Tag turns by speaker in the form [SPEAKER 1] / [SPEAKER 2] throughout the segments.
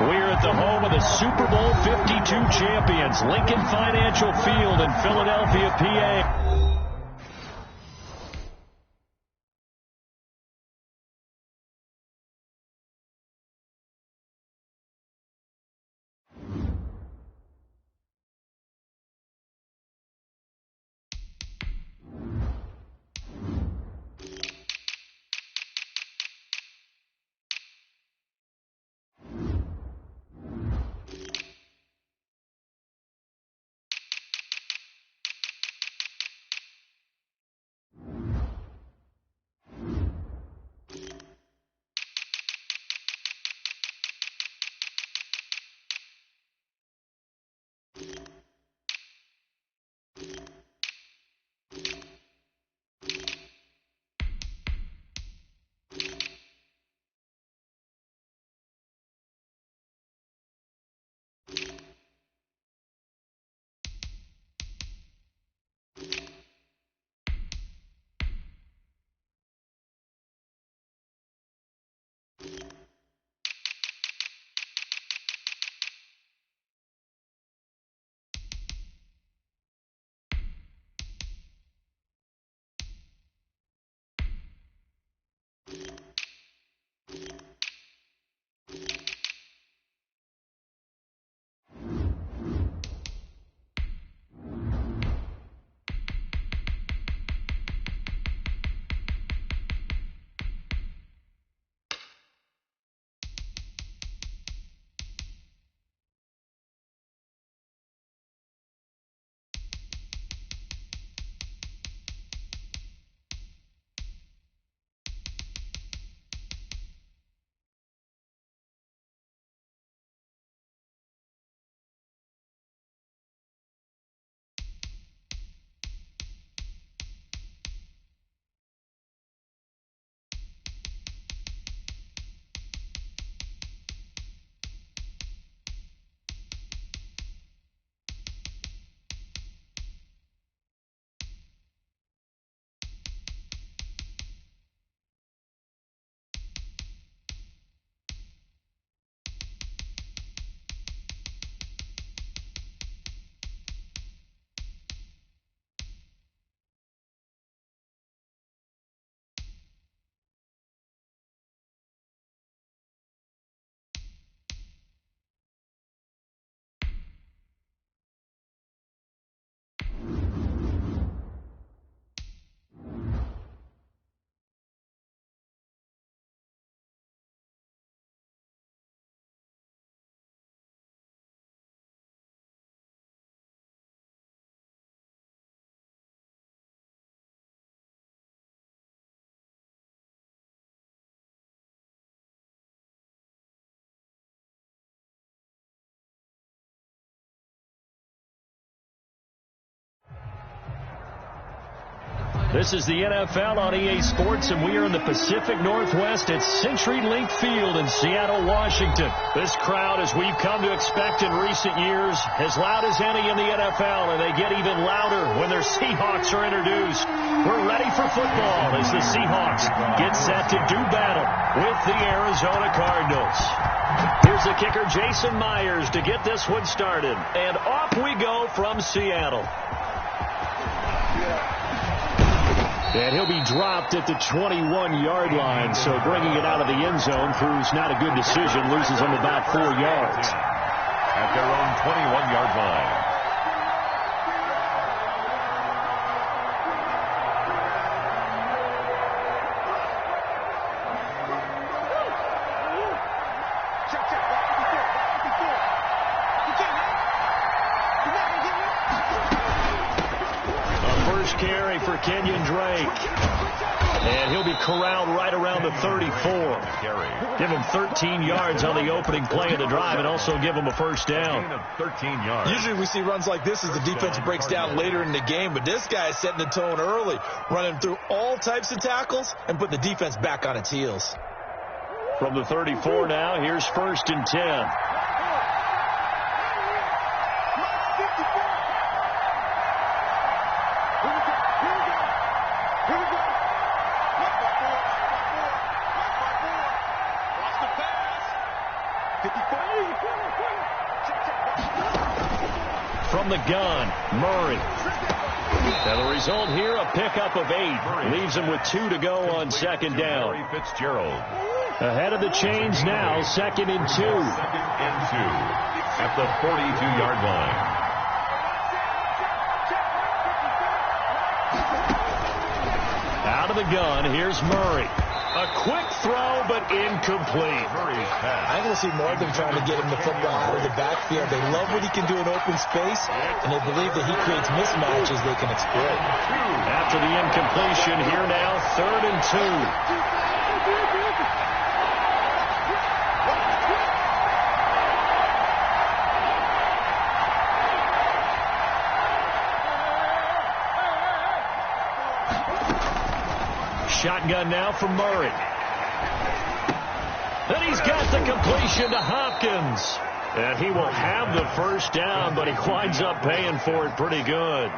[SPEAKER 1] We're at the home of the Super Bowl 52 champions, Lincoln Financial Field in Philadelphia, PA. This is the NFL on EA Sports, and we are in the Pacific Northwest at CenturyLink Field in Seattle, Washington. This crowd, as we've come to expect in recent years, as loud as any in the NFL, and they get even louder when their Seahawks are introduced. We're ready for football as the Seahawks get set to do battle with the Arizona Cardinals. Here's the kicker, Jason Myers, to get this one started. And off we go from Seattle. And he'll be dropped at the 21-yard line, so bringing it out of the end zone proves not a good decision, loses him about 4 yards.
[SPEAKER 2] At their own 21-yard line.
[SPEAKER 1] Carry for Kenyon Drake. And he'll be corralled right around the 34. Give him 13 yards on the opening play of the drive and also give him a first down.
[SPEAKER 2] 13 yards.
[SPEAKER 3] Usually we see runs like this as the defense breaks down later in the game, but this guy is setting the tone early, running through all types of tackles and putting the defense back on its heels.
[SPEAKER 1] From the 34 now, here's 1st and 10. From the gun, Murray. Now the result here, a pickup of 8. Leaves him with 2 to go on second down.
[SPEAKER 2] Fitzgerald.
[SPEAKER 1] Ahead of the chains now, 2nd and 2.
[SPEAKER 2] 2nd and 2 at the 42-yard line.
[SPEAKER 1] Out of the gun, here's Murray. A quick throw, but incomplete.
[SPEAKER 3] I can see more of them trying to get him the football out of the backfield. They love what he can do in open space, and they believe that he creates mismatches they can exploit.
[SPEAKER 1] After the incompletion, here now, 3rd and 2. Shotgun now from Murray. Then he's got the completion to Hopkins. And he will have the first down, but he winds up paying for it pretty good.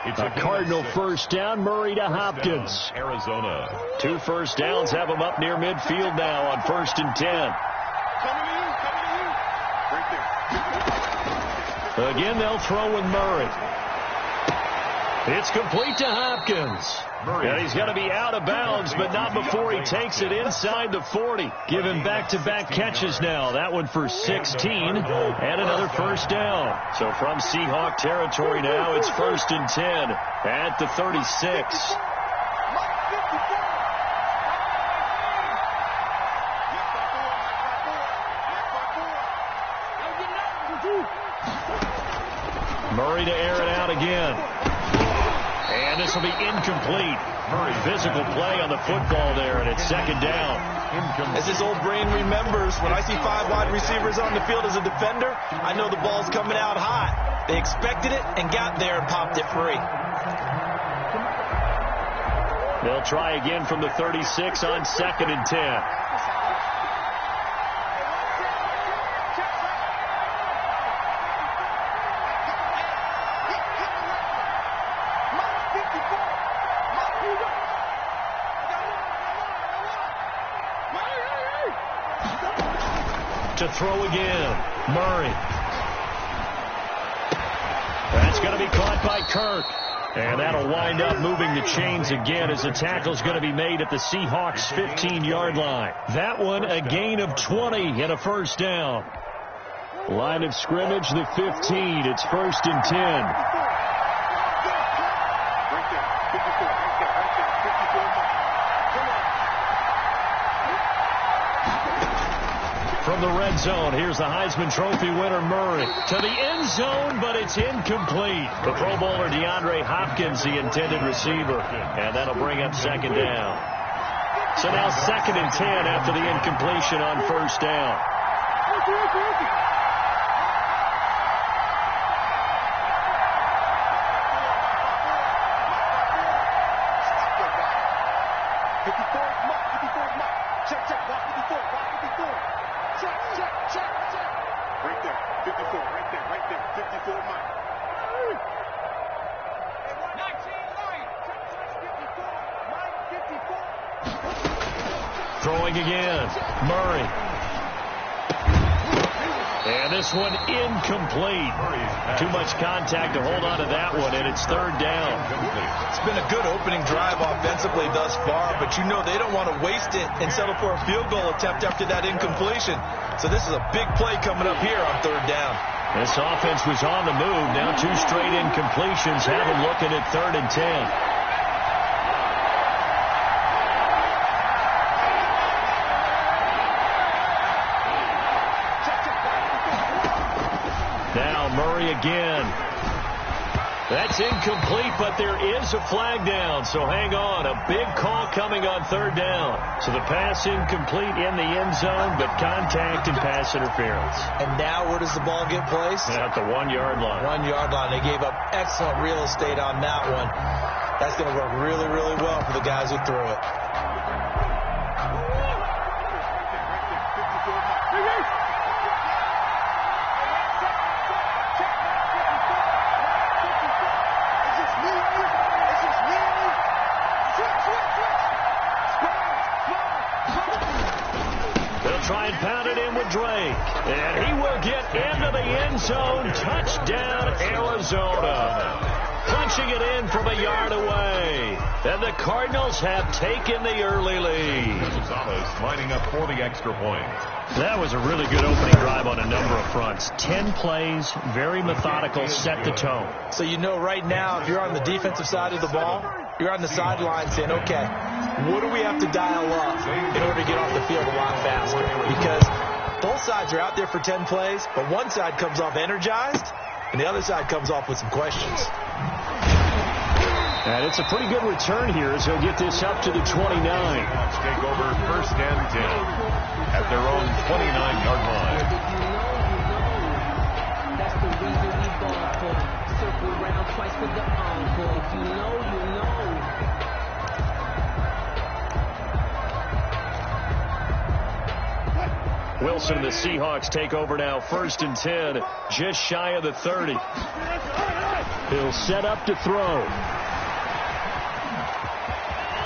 [SPEAKER 1] It's a Cardinal first down, Murray to Hopkins.
[SPEAKER 2] Arizona.
[SPEAKER 1] 2 first downs have him up near midfield now on 1st and 10. Again, they'll throw with Murray. It's complete to Hopkins. And he's going to be out of bounds, but not before he takes it inside the 40. Giving back-to-back catches now. That one for 16 and another first down. So from Seahawk territory now, it's 1st and 10 at the 36. Murray to air it out again. And this will be incomplete. Murray, physical play on the football there, and it's 2nd down.
[SPEAKER 3] As his old brain remembers, when I see 5 wide receivers on the field as a defender, I know the ball's coming out hot. They expected it and got there and popped it free.
[SPEAKER 1] They'll try again from the 36 on 2nd and 10. To throw again, Murray. That's going to be caught by Kirk. And that'll wind up moving the chains again as the tackle's going to be made at the Seahawks' 15-yard line. That one, a gain of 20 and a first down. Line of scrimmage, the 15. It's 1st and 10. From the red zone, here's the Heisman Trophy winner, Murray. To the end zone, but it's incomplete. The Pro Bowler DeAndre Hopkins, the intended receiver. And that'll bring up 2nd down. So now 2nd and 10 after the incompletion on 1st down. Throwing again, Murray. And this one incomplete. Too much contact to hold on to that one, and it's 3rd down.
[SPEAKER 3] It's been a good opening drive offensively thus far, but you know they don't want to waste it and settle for a field goal attempt after that incompletion. So this is a big play coming up here on 3rd down.
[SPEAKER 1] This offense was on the move. Now 2 straight incompletions have them looking at 3rd and 10. Murray again. That's incomplete, but there is a flag down, so hang on. A big call coming on 3rd down. So the pass incomplete in the end zone, but contact and pass interference.
[SPEAKER 3] And now where does the ball get placed?
[SPEAKER 1] At the 1-yard line.
[SPEAKER 3] 1-yard line. They gave up excellent real estate on that one. That's going to work really, really well for the guys who threw it.
[SPEAKER 1] Try and pound it in with Drake. And he will get into the end zone. Touchdown, Arizona. Punching it in from a yard away. And the Cardinals have taken the early lead.
[SPEAKER 2] Gonzalez lining up for the extra point.
[SPEAKER 1] That was a really good opening drive on a number of fronts. 10 plays, very methodical, set the tone.
[SPEAKER 3] So you know right now, if you're on the defensive side of the ball, you're on the sideline saying, okay, what do we have to dial up in order to get off the field a lot faster? Because both sides are out there for 10 plays, but one side comes off energized, and the other side comes off with some questions.
[SPEAKER 1] And it's a pretty good return here as he'll get this up to the 29.
[SPEAKER 2] Seahawks take over 1st and 10 at their own 29-yard line.
[SPEAKER 4] That's the reason we ball for. Circle around twice with the encore. You know.
[SPEAKER 1] Wilson and the Seahawks take over now, 1st and 10, just shy of the 30. He'll set up to throw.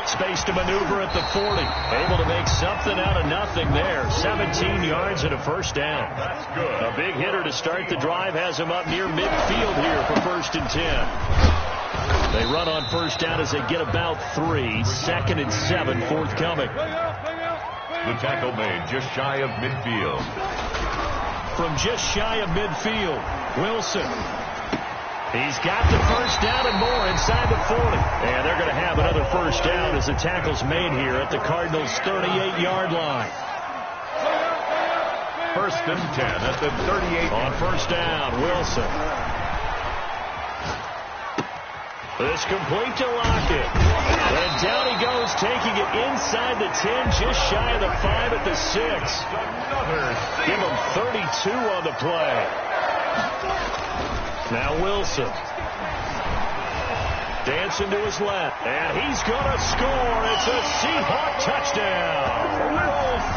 [SPEAKER 1] Space to maneuver at the 40. Able to make something out of nothing there. 17 yards and a 1st down.
[SPEAKER 2] That's good.
[SPEAKER 1] A big hitter to start the drive has him up near midfield here for 1st and 10. They run on 1st down as they get about 3. 2nd and 7 forthcoming.
[SPEAKER 2] The tackle made just shy of midfield.
[SPEAKER 1] From just shy of midfield, Wilson. He's got the 1st down and more inside the 40. And they're going to have another 1st down as the tackle's made here at the Cardinals' 38-yard line.
[SPEAKER 2] 1st and 10 at the 38.
[SPEAKER 1] On 1st down, Wilson. This complete to Lockett. And down he goes, taking it inside the 10, just shy of the 5 at the 6. Give him 32 on the play. Now Wilson. Dancing to his left. And he's going to score. It's a Seahawk touchdown.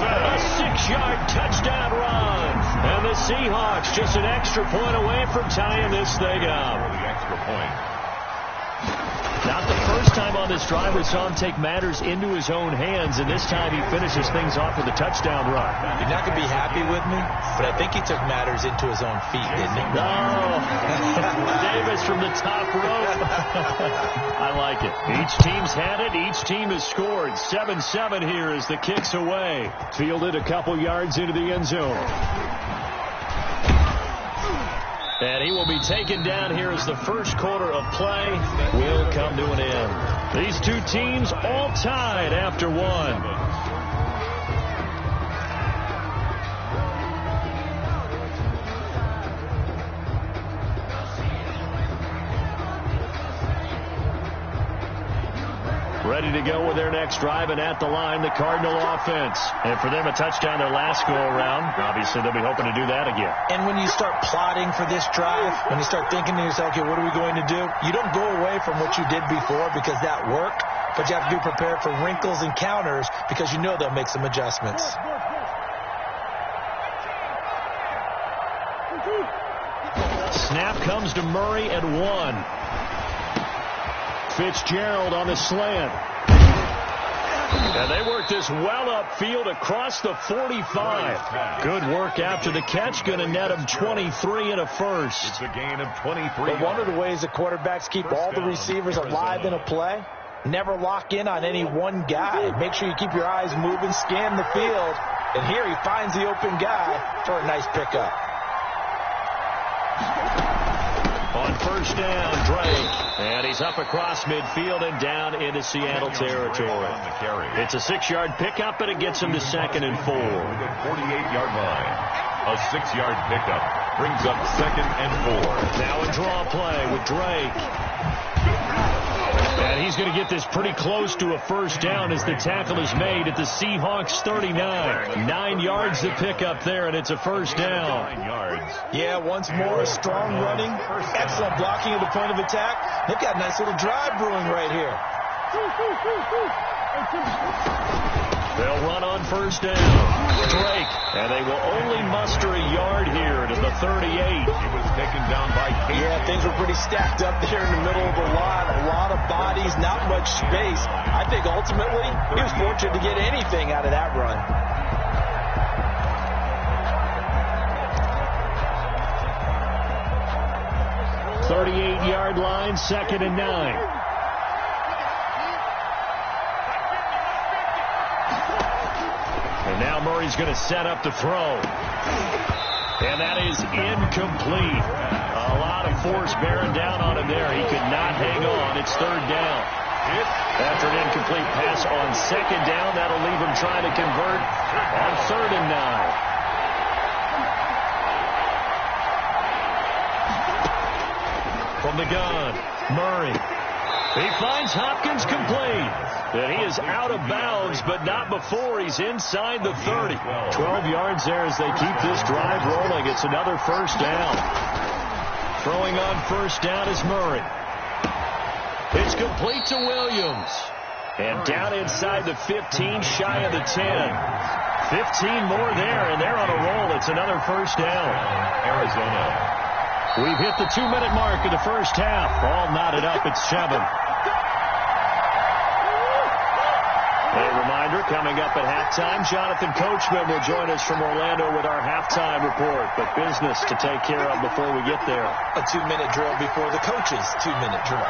[SPEAKER 1] A 6-yard touchdown run. And the Seahawks just an extra point away from tying this thing up.
[SPEAKER 2] The extra point.
[SPEAKER 1] Not the first time on this drive we saw him take matters into his own hands, and this time he finishes things off with a touchdown run.
[SPEAKER 3] You're not going to be happy with me, but I think he took matters into his own feet, didn't he?
[SPEAKER 1] No. Davis from the top rope. I like it. Each team's had it. Each team has scored. 7-7 here as the kick's away. Fielded a couple yards into the end zone. And he will be taken down here as the first quarter of play will come to an end. These two teams all tied after one. Ready to go with their next drive, and at the line, the Cardinal offense. And for them, a touchdown their last go-around. Obviously, they'll be hoping to do that again.
[SPEAKER 3] And when you start plotting for this drive, when you start thinking to yourself, okay, what are we going to do? You don't go away from what you did before because that worked, but you have to be prepared for wrinkles and counters because you know they'll make some adjustments.
[SPEAKER 1] Snap comes to Murray at 1. Fitzgerald on the slant. And they work this well upfield across the 45. Good work after the catch. Going to net him 23 and a first.
[SPEAKER 2] It's a gain of 23.
[SPEAKER 3] But one of the ways the quarterbacks keep all the receivers alive in a play, never lock in on any one guy. Make sure you keep your eyes moving, scan the field. And here he finds the open guy for a nice pickup.
[SPEAKER 1] On first down, Drake. And he's up across midfield and down into Seattle territory. It's a 6-yard pickup, and it gets him to 2nd and 4.
[SPEAKER 2] 48-yard line. A 6-yard pickup brings up 2nd and 4.
[SPEAKER 1] Now a draw play with Drake. And he's going to get this pretty close to a first down as the tackle is made at the Seahawks 39. 9 yards to pick up there, and it's a first down.
[SPEAKER 2] 9 yards.
[SPEAKER 3] Yeah, once more, strong running, excellent blocking at the point of attack. They've got a nice little drive brewing right here.
[SPEAKER 1] They'll run on first down. Drake, and they will only muster a yard here to the 38.
[SPEAKER 2] He was taken down by Casey.
[SPEAKER 3] Yeah, things were pretty stacked up there in the middle of the lot. A lot of bodies, not much space. I think ultimately he was fortunate to get anything out of that run.
[SPEAKER 1] 38-yard line, 2nd and 9. And now Murray's going to set up to throw. And that is incomplete. A lot of force bearing down on him there. He could not hang on. It's 3rd down. After an incomplete pass on 2nd down, that'll leave him trying to convert on 3rd and 9. From the gun, Murray. He finds Hopkins complete. And he is out of bounds, but not before he's inside the 30. 12 yards there as they keep this drive rolling. It's another 1st down. Throwing on 1st down is Murray. It's complete to Williams. And down inside the 15, shy of the 10. 15 more there, and they're on a roll. It's another 1st down.
[SPEAKER 2] Arizona.
[SPEAKER 1] We've hit the 2-minute mark of the 1st half. All knotted up at 7. A reminder, coming up at halftime, Jonathan Coachman will join us from Orlando with our halftime report. But business to take care of before we get there.
[SPEAKER 3] A 2-minute drill before the coach's 2-minute drill.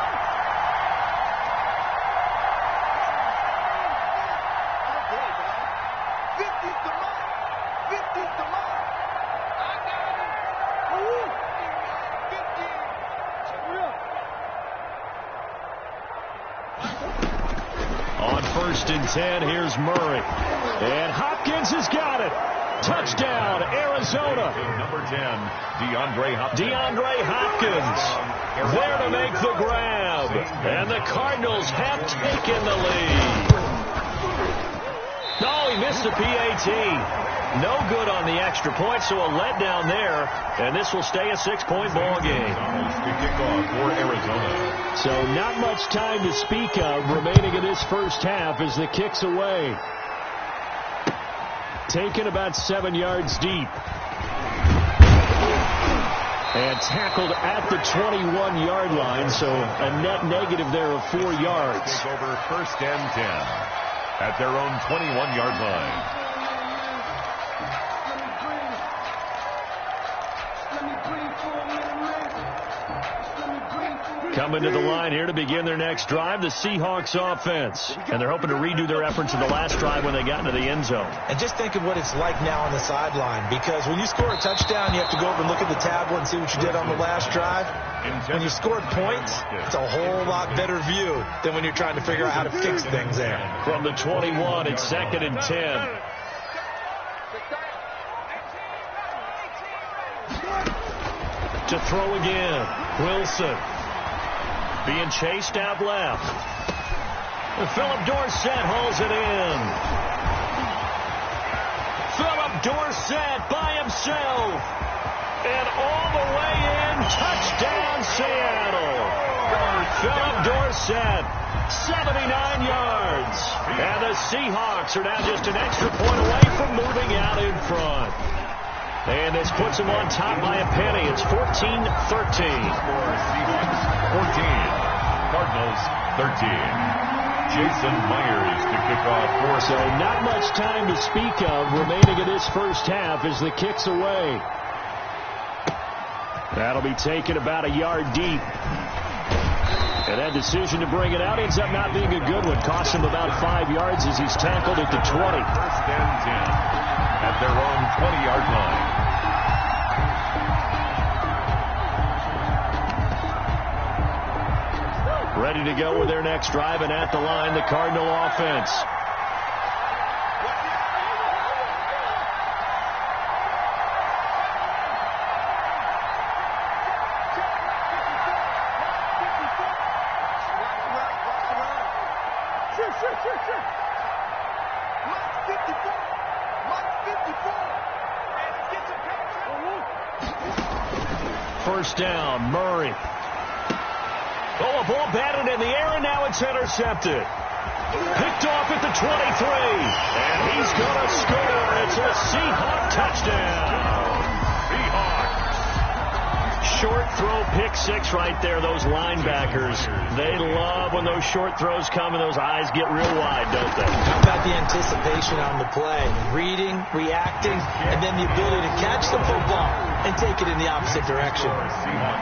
[SPEAKER 1] On 1st and 10, here's Murray. And Hopkins has got it. Touchdown, Arizona.
[SPEAKER 2] Number 10, DeAndre Hopkins.
[SPEAKER 1] DeAndre Hopkins there to make the grab. And the Cardinals have taken the lead. No, he missed the PAT. No good on the extra point, so a letdown there. And this will stay a 6-point ball game.
[SPEAKER 2] To kick off for Arizona.
[SPEAKER 1] So not much time to speak of remaining in this 1st half as the kick's away. Taken about 7 yards deep. And tackled at the 21-yard line, so a net negative there of 4 yards.
[SPEAKER 2] Take over 1st and 10 at their own 21-yard line.
[SPEAKER 1] Coming to the line here to begin their next drive, the Seahawks offense. And they're hoping to redo their efforts in the last drive when they got into the end zone.
[SPEAKER 3] And just think of what it's like now on the sideline, because when you score a touchdown, you have to go over and look at the tablet and see what you did on the last drive. When you scored points, it's a whole lot better view than when you're trying to figure out how to fix things there.
[SPEAKER 1] From the 21, it's 2nd and 10. To throw again, Wilson. Being chased out left. And Philip Dorsett hauls it in. Philip Dorsett by himself. And all the way in. Touchdown, Seattle. Philip Dorsett, 79 yards. And the Seahawks are now just an extra point away from moving out in front. And this puts them on top by a penny. It's 14-13.
[SPEAKER 2] Seahawks 14. Cardinals 13. Jason Myers to kick off for.
[SPEAKER 1] So not much time to speak of remaining in this 1st half as the kick's away. That'll be taken about a yard deep. And that decision to bring it out ends up not being a good one. Costs him about 5 yards as he's tackled at the 20.
[SPEAKER 2] 1st and 10 at their own 20-yard line.
[SPEAKER 1] Ready to go with their next drive, and at the line, the Cardinal offense. First down, Murray. Oh, a ball batted in the air, and now it's intercepted. Picked off at the 23. And he's going to score. It's a Seahawk touchdown. Seahawks. Short throw, pick six right there. Those linebackers, they love when those short throws come and those eyes get real wide, don't they?
[SPEAKER 3] How about the anticipation on the play? Reading, reacting, and then the ability to catch the football and take it in the opposite direction.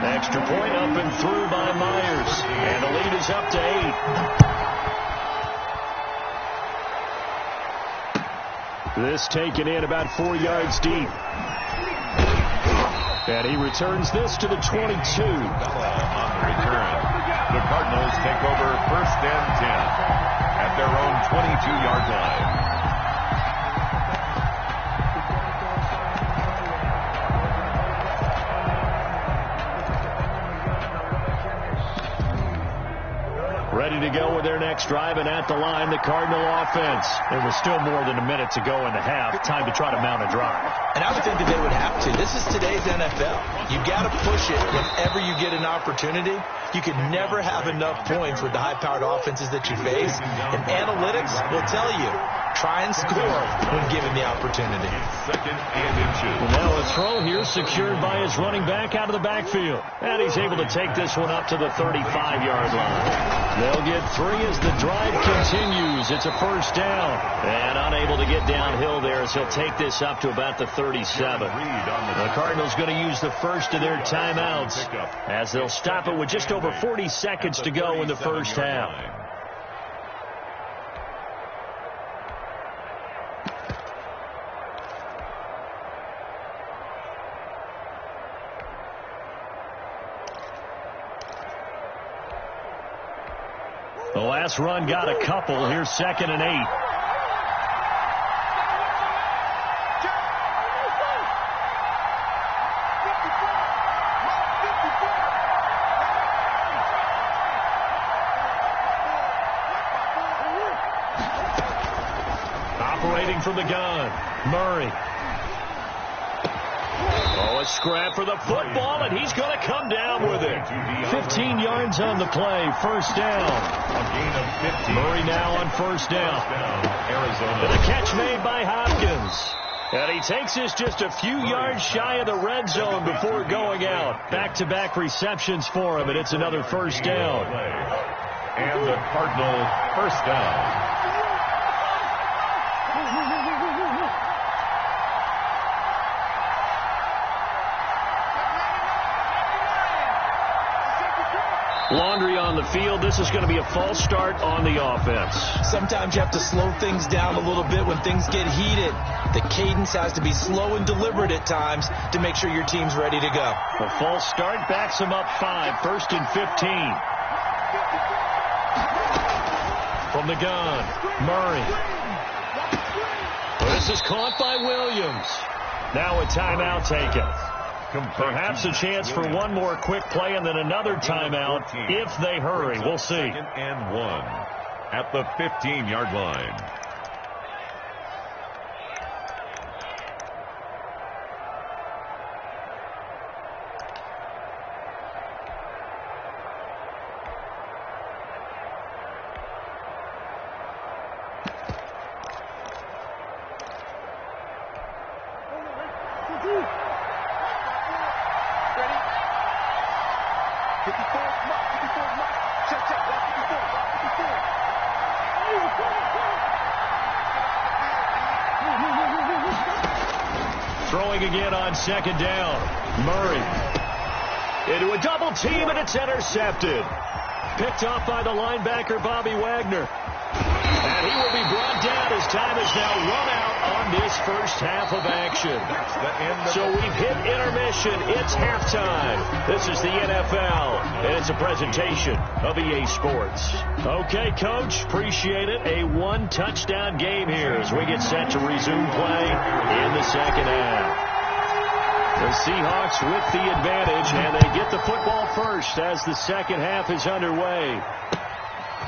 [SPEAKER 1] Extra point up and through by Myers. And the lead is up to 8. This taken in about 4 yards deep. And he returns this to the 22.
[SPEAKER 2] On the return, the Cardinals take over 1st and 10 at their own 22-yard line.
[SPEAKER 1] Ready to go with their next drive, and at the line, the Cardinal offense. There was still more than a minute to go in the half. Time to try to mount a drive.
[SPEAKER 3] And I would think that they would have to. This is today's NFL. You got to push it whenever you get an opportunity. You can never have enough points with the high-powered offenses that you face. And analytics will tell you, try and score when given the opportunity.
[SPEAKER 2] 2nd and inches.
[SPEAKER 1] Now a throw here secured by his running back out of the backfield. And he's able to take this one up to the 35-yard line. They'll get 3 as the drive continues. It's a 1st down. And unable to get downhill there as he'll take this up to about the 37. The Cardinals going to use the first of their timeouts as they'll stop it with just over 40 seconds to go in the first half. The last run got a couple. Here's 2nd and 8. Operating from the gun, Murray. Oh, a scrap for the football, and he's going to come down with it. 15 yards on the play, 1st down.
[SPEAKER 2] A gain of 15.
[SPEAKER 1] Murray now on 1st down.
[SPEAKER 2] Arizona.
[SPEAKER 1] And a catch made by Hopkins. And he takes this just a few yards shy of the red zone before going out. Back-to-back receptions for him, and it's another 1st down.
[SPEAKER 2] And the Cardinal 1st down.
[SPEAKER 1] Laundry on the field. This is going to be a false start on the offense.
[SPEAKER 3] Sometimes you have to slow things down a little bit when things get heated. The cadence has to be slow and deliberate at times to make sure your team's ready to go.
[SPEAKER 1] The false start backs him up 5. 1st and 15. From the gun, Murray. This is caught by Williams. Now a timeout taken. Perhaps a chance for one more quick play and then another timeout if they hurry. We'll see.
[SPEAKER 2] 2nd and 1 at the 15-yard line.
[SPEAKER 1] Throwing again on 2nd down. Murray into a double team, and it's intercepted. Picked off by the linebacker, Bobby Wagner. And he will be brought down as time is now run out on this first half of action. So we've hit intermission. It's halftime. This is the NFL, and it's a presentation of EA Sports. Okay, Coach, appreciate it. A 1-touchdown game here as we get set to resume play in the second half. The Seahawks with the advantage, and they get the football first as the second half is underway.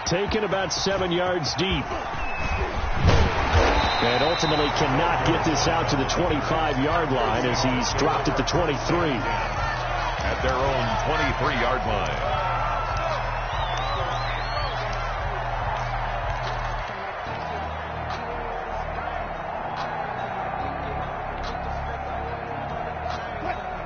[SPEAKER 1] Taken about 7 yards deep. And ultimately cannot get this out to the 25-yard line as he's dropped at the 23.
[SPEAKER 2] At their own 23-yard line.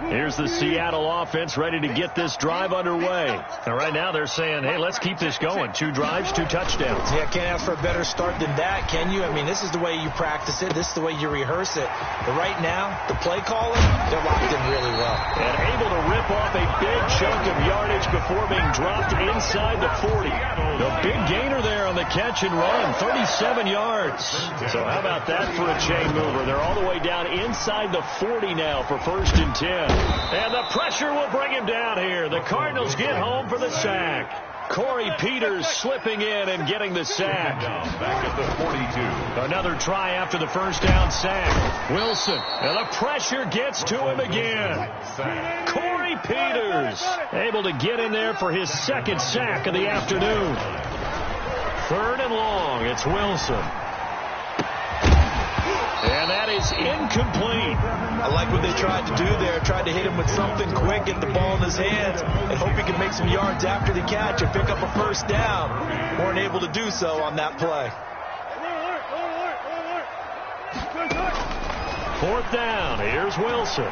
[SPEAKER 1] Here's the Seattle offense ready to get this drive underway. And right now they're saying, hey, let's keep this going. 2 drives, 2 touchdowns.
[SPEAKER 3] Yeah, can't ask for a better start than that, can you? I mean, this is the way you practice it. This is the way you rehearse it. But right now, the play calling, they're locked in really well.
[SPEAKER 1] chip off a big chunk of yardage before being dropped inside the 40. The big gainer there on the catch and run, 37 yards. So how about that for a chain mover? They're all the way down inside the 40 now for 1st and 10. And the pressure will bring him down here. The Cardinals get home for the sack. Corey Peters slipping in and getting the sack.
[SPEAKER 2] Back at the 42.
[SPEAKER 1] Another try after the first down sack. Wilson, and the pressure gets to him again. Corey Peters able to get in there for his 2nd sack of the afternoon. 3rd and long, it's Wilson. And that is incomplete.
[SPEAKER 3] I like what they tried to do there. Tried to hit him with something quick, get the ball in his hands, and hope he can make some yards after the catch and pick up a 1st down. Weren't able to do so on that play.
[SPEAKER 1] 4th down. Here's Wilson.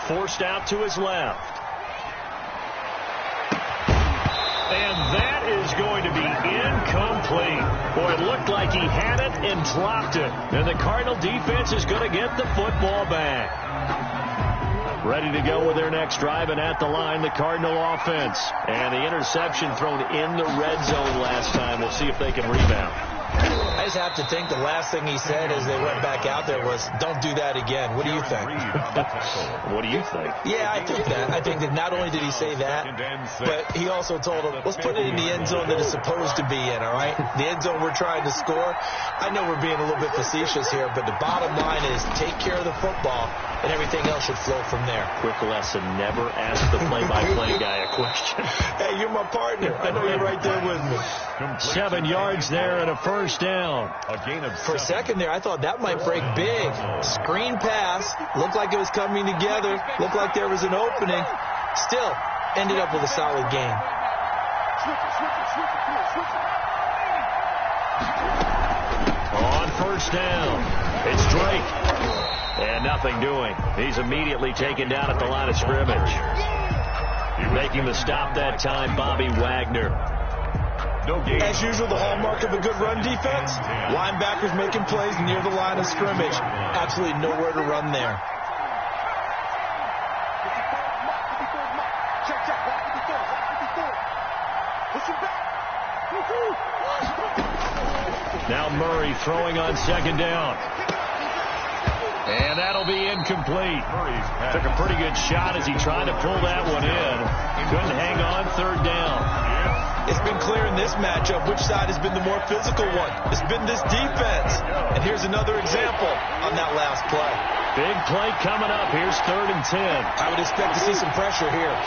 [SPEAKER 1] Forced out to his left. And that is going to be incomplete. Boy, it looked like he had it and dropped it. And the Cardinal defense is going to get the football back. Ready to go with their next drive, and at the line, the Cardinal offense. And the interception thrown in the red zone last time. We'll see if they can rebound.
[SPEAKER 3] I just have to think the last thing he said as they went back out there was, don't do that again. What do you think?
[SPEAKER 1] What do you think?
[SPEAKER 3] Yeah, I think that. I think that not only did he say that, but he also told him, let's put it in the end zone that it's supposed to be in, all right? The end zone we're trying to score. I know we're being a little bit facetious here, but the bottom line is take care of the football, and everything else should flow from there.
[SPEAKER 1] Quick lesson, never ask the play-by-play guy a question.
[SPEAKER 3] Hey, you're my partner. I know you're right there with me.
[SPEAKER 1] 7 yards there and a 1st down.
[SPEAKER 3] For a second there, I thought that might break big. Screen pass. Looked like it was coming together. Looked like there was an opening. Still, ended up with a solid game.
[SPEAKER 1] On 1st down, it's Drake. And nothing doing. He's immediately taken down at the line of scrimmage. Making the stop that time, Bobby Wagner.
[SPEAKER 3] As usual, the hallmark of a good run defense, linebackers making plays near the line of scrimmage. Absolutely nowhere to run there.
[SPEAKER 1] Now Murray throwing on 2nd down. And that'll be incomplete. Took a pretty good shot as he tried to pull that one in. Couldn't hang on. 3rd down.
[SPEAKER 3] It's been clear in this matchup which side has been the more physical one. It's been this defense. And here's another example on that last play.
[SPEAKER 1] Big play coming up. Here's 3rd and 10.
[SPEAKER 3] I would expect to see some pressure here.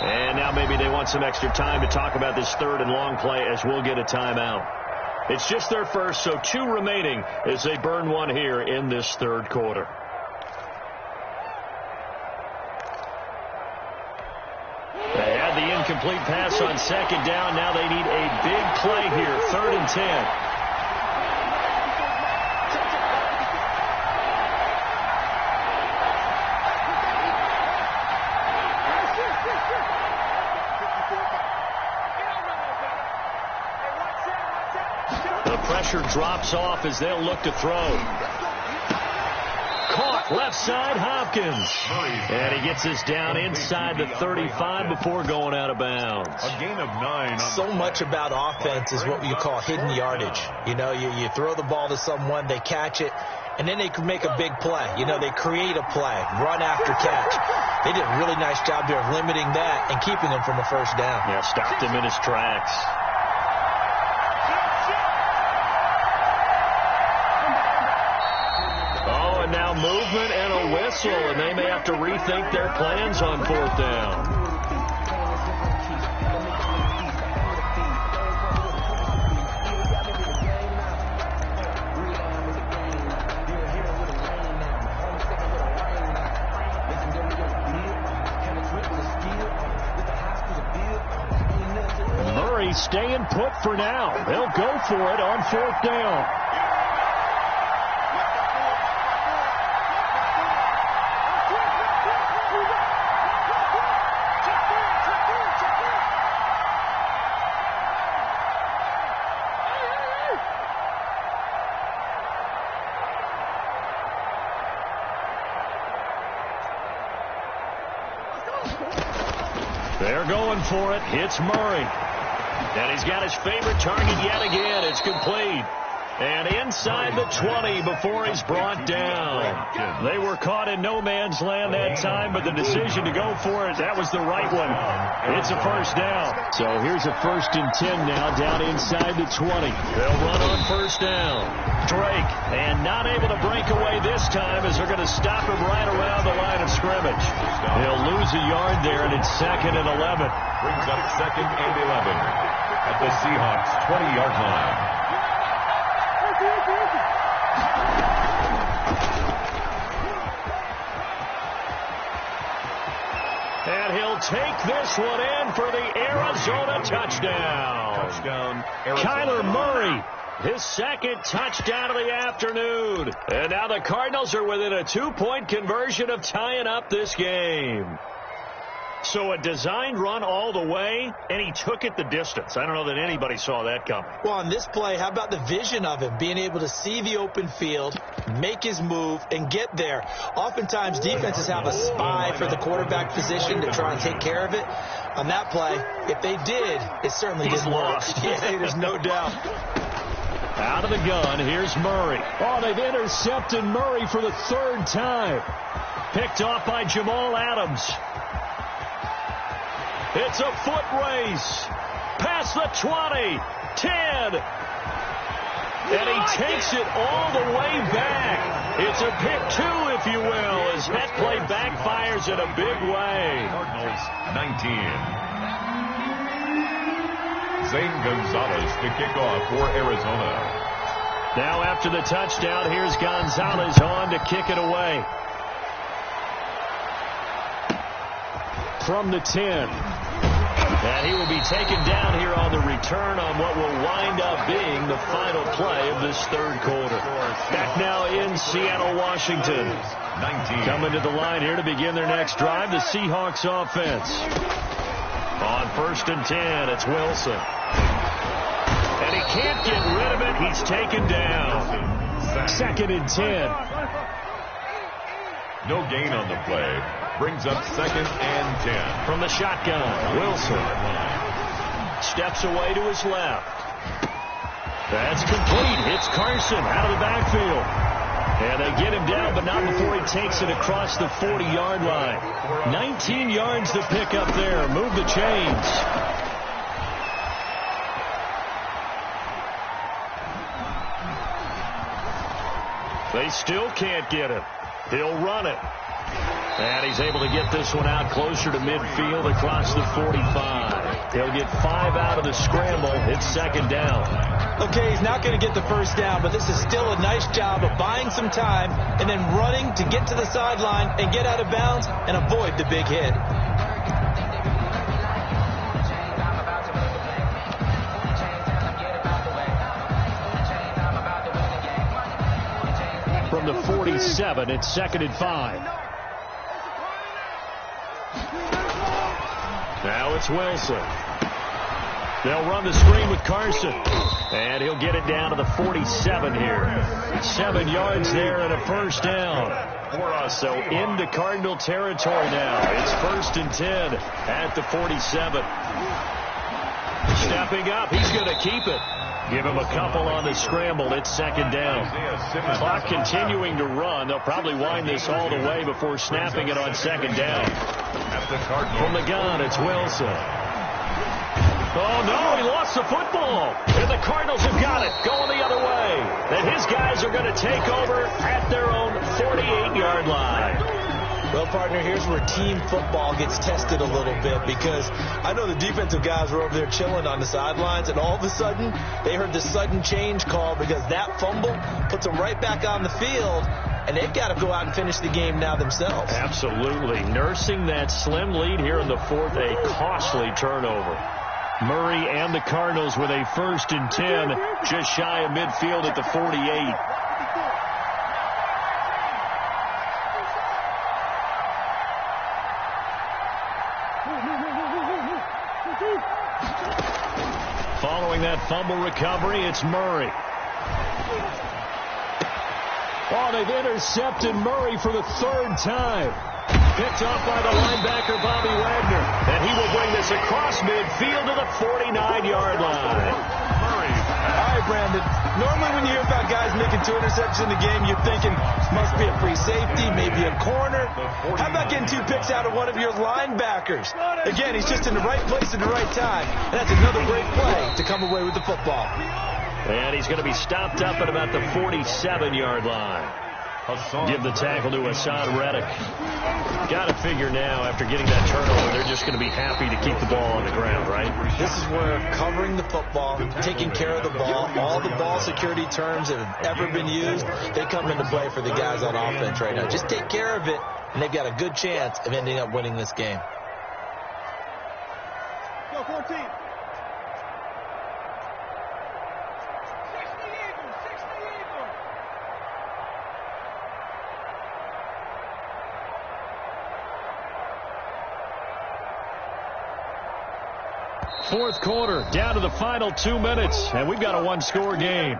[SPEAKER 1] And now maybe they want some extra time to talk about this 3rd and long play as we'll get a timeout. It's just their first, so 2 remaining as they burn one here in this 3rd quarter. They had the incomplete pass on 2nd down. Now they need a big play here, 3rd and 10. Pressure drops off as they'll look to throw. Caught left side, Hopkins. And he gets this down inside the 35 before going out of bounds.
[SPEAKER 2] A gain of 9.
[SPEAKER 3] So much about offense is what you call hidden yardage. You know, you throw the ball to someone, they catch it, and then they can make a big play. You know, they create a play, run after catch. They did a really nice job there of limiting that and keeping him from a 1st down.
[SPEAKER 1] Yeah, stopped him in his tracks. Now movement and a whistle, and they may have to rethink their plans on 4th down. Murray staying put for now. They'll go for it on 4th down. They're going for it. Hits Murray. And he's got his favorite target yet again. It's complete. And inside the 20 before he's brought down. They were caught in no man's land that time, but the decision to go for it, that was the right one. It's a first down. So here's a 1st and 10 now down inside the 20. They'll run on first down. Drake, and not able to break away this time as they're going to stop him right around the line of scrimmage. He'll lose a yard there, and it's 2nd and 11.
[SPEAKER 2] Brings up 2nd and 11 at the Seahawks 20-yard line.
[SPEAKER 1] And he'll take this one in for the Arizona touchdown. Kyler Murray, his 2nd touchdown of the afternoon. And now the Cardinals are within a 2-point conversion of tying up this game. So a designed run all the way, and he took it the distance. I don't know that anybody saw that coming.
[SPEAKER 3] Well, on this play, how about the vision of him, being able to see the open field, make his move, and get there. Oftentimes, defenses have a spy for the quarterback position to try and take care of it. On that play, if they did, it certainly didn't work. Yeah, there's no doubt.
[SPEAKER 1] Out of the gun, here's Murray. Oh, they've intercepted Murray for the 3rd time. Picked off by Jamal Adams. It's a foot race. Past the 20, 10. And he takes it all the way back. It's a pick 2, if you will, as that play backfires in a big way.
[SPEAKER 2] Cardinals 19. Zane Gonzalez to kick off for Arizona.
[SPEAKER 1] Now after the touchdown, here's Gonzalez on to kick it away. From the 10. And he will be taken down here on the return on what will wind up being the final play of this 3rd quarter. Back now in Seattle, Washington.
[SPEAKER 2] 19.
[SPEAKER 1] Coming to the line here to begin their next drive, the Seahawks offense. On 1st and 10, it's Wilson. And he can't get rid of it. He's taken down. 2nd and 10.
[SPEAKER 2] No gain on the play. Brings up 2nd and 10.
[SPEAKER 1] From the shotgun, Wilson steps away to his left. That's complete. It's Carson out of the backfield. And they get him down, but not before he takes it across the 40-yard line. 19 yards to pick up there. Move the chains. They still can't get him. He'll run it. And he's able to get this one out closer to midfield across the 45. He'll get 5 out of the scramble. It's 2nd down.
[SPEAKER 3] Okay, he's not going to get the 1st down, but this is still a nice job of buying some time and then running to get to the sideline and get out of bounds and avoid the big hit.
[SPEAKER 1] From the 47, it's 2nd and 5. Now it's Wilson. They'll run the screen with Carson. And he'll get it down to the 47 here. 7 yards there and a 1st down. So into Cardinal territory now. It's 1st and 10 at the 47. Stepping up. He's going to keep it. Give him a couple on the scramble. It's 2nd down. Clock continuing to run. They'll probably wind this all the way before snapping it on 2nd down. From the gun, it's Wilson. Oh, no, he lost the football. And the Cardinals have got it, going the other way. And his guys are going to take over at their own 48-yard line.
[SPEAKER 3] Well, partner, here's where team football gets tested a little bit, because I know the defensive guys were over there chilling on the sidelines, and all of a sudden they heard the sudden change call because that fumble puts them right back on the field, and they've got to go out and finish the game now themselves.
[SPEAKER 1] Absolutely. Nursing that slim lead here in the 4th, a costly turnover. Murray and the Cardinals with a 1st and 10, just shy of midfield at the 48. Following that fumble recovery, it's Murray. Oh, they've intercepted Murray for the 3rd time. picked off by the linebacker, Bobby Wagner. And he will bring this across midfield to the 49-yard line.
[SPEAKER 3] All right, Brandon. Normally when you hear about guys making 2 interceptions in the game, you're thinking must be a free safety, maybe a corner. How about getting 2 picks out of one of your linebackers? Again, he's just in the right place at the right time. And that's another great play to come away with the football.
[SPEAKER 1] And he's going to be stopped up at about the 47-yard line. Give the tackle to Hassan Reddick. Got to figure now, after getting that turnover, they're just going to be happy to keep the ball on the ground, right?
[SPEAKER 3] This is where covering the football, taking care of the ball, all the ball security terms that have ever been used, they come into play for the guys on offense right now. Just take care of it, and they've got a good chance of ending up winning this game.
[SPEAKER 5] Go, 14.
[SPEAKER 1] Fourth quarter, down to the final 2 minutes, and we've got a one-score game.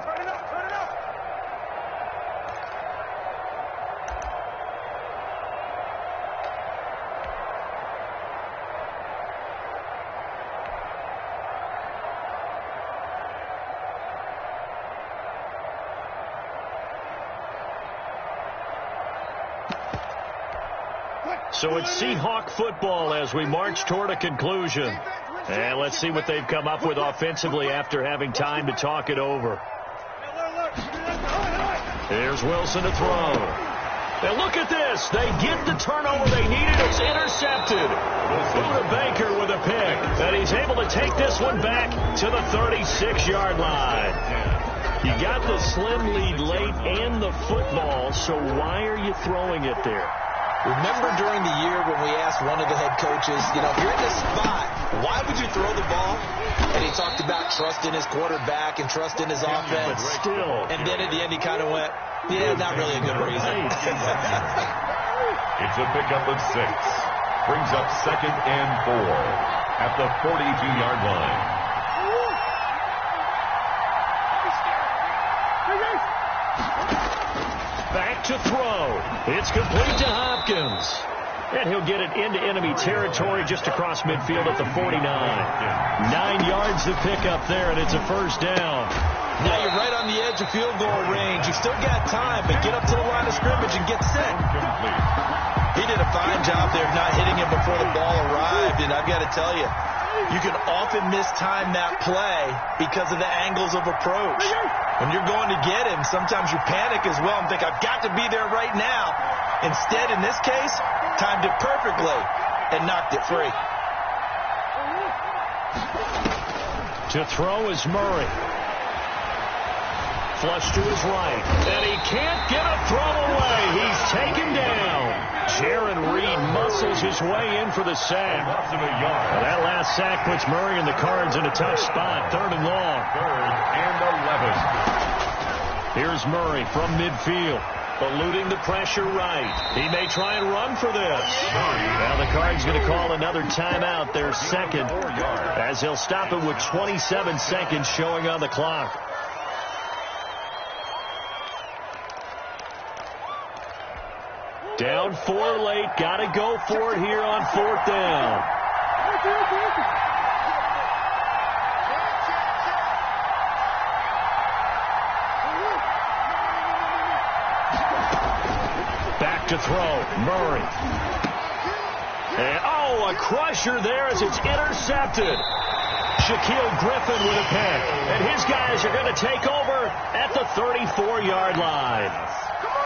[SPEAKER 1] So it's Seahawk football as we march toward a conclusion. And let's see what they've come up with offensively after having time to talk it over. Here's Wilson to throw. And look at this. They get the turnover they needed. It's intercepted. Buda Baker with a pick. And he's able to take this one back to the 36-yard line. You got the slim lead late and the football, so why are you throwing it there?
[SPEAKER 3] Remember during the year when we asked one of the head coaches, if you're in this spot, why would you throw the ball? And he talked about trust in his quarterback and trust in his offense.
[SPEAKER 1] But still.
[SPEAKER 3] And then at the end he kind of went, yeah, not really a good reason.
[SPEAKER 2] It's a pickup of 6. Brings up 2nd and 4 at the 42-yard line.
[SPEAKER 1] Back to throw. It's complete to Hopkins. And he'll get it into enemy territory just across midfield at the 49. 9 yards to pick up there, and it's a first down.
[SPEAKER 3] Now you're right on the edge of field goal range. You've still got time, but get up to the line of scrimmage and get set. He did a fine job there of not hitting him before the ball arrived, and I've got to tell you, you can often mistime that play because of the angles of approach. When you're going to get him, sometimes you panic as well and think, I've got to be there right now. Instead, in this case, timed it perfectly and knocked it free.
[SPEAKER 1] To throw is Murray. Flush to his right. And he can't get a throw away. He's taken down. Jaron Reed muscles his way in for the sack. Well, that last sack puts Murray and the Cards in a tough spot. 3rd and long.
[SPEAKER 2] 3rd and 11.
[SPEAKER 1] Here's Murray from midfield. Eluding the pressure right. He may try and run for this. Now the Cards going to call another timeout, their second, as they'll stop it with 27 seconds showing on the clock. Down 4 late. Got to go for it here on 4th down. Back to throw. Murray. And, a crusher there as it's intercepted. Shaquille Griffin with a pick. And his guys are going to take over at the 34-yard line.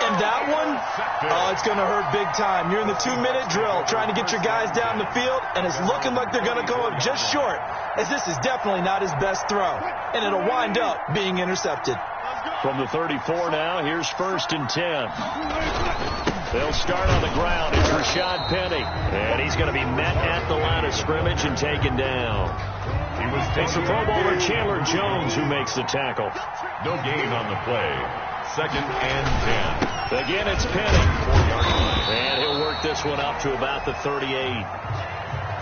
[SPEAKER 3] And that one, it's going to hurt big time. You're in the 2-minute drill trying to get your guys down the field, and it's looking like they're going to go up just short, as this is definitely not his best throw. And it'll wind up being intercepted.
[SPEAKER 1] From the 34 now, here's 1st and 10. They'll start on the ground. It's Rashad Penny. And he's going to be met at the line of scrimmage and taken down. It's the Pro Bowler Chandler Jones who makes the tackle.
[SPEAKER 2] No gain on the play. 2nd and 10.
[SPEAKER 1] Again, it's Penny.
[SPEAKER 2] 4-yard line.
[SPEAKER 1] And he'll work this one up to about the 38.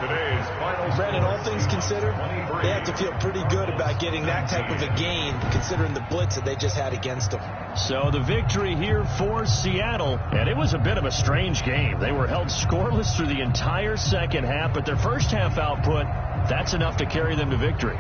[SPEAKER 2] Today's final
[SPEAKER 3] Brandon, all things considered, they have to feel pretty good about getting that type of a gain, considering the blitz that they just had against them.
[SPEAKER 1] So the victory here for Seattle, and it was a bit of a strange game. They were held scoreless through the entire second half, but their first half output, that's enough to carry them to victory.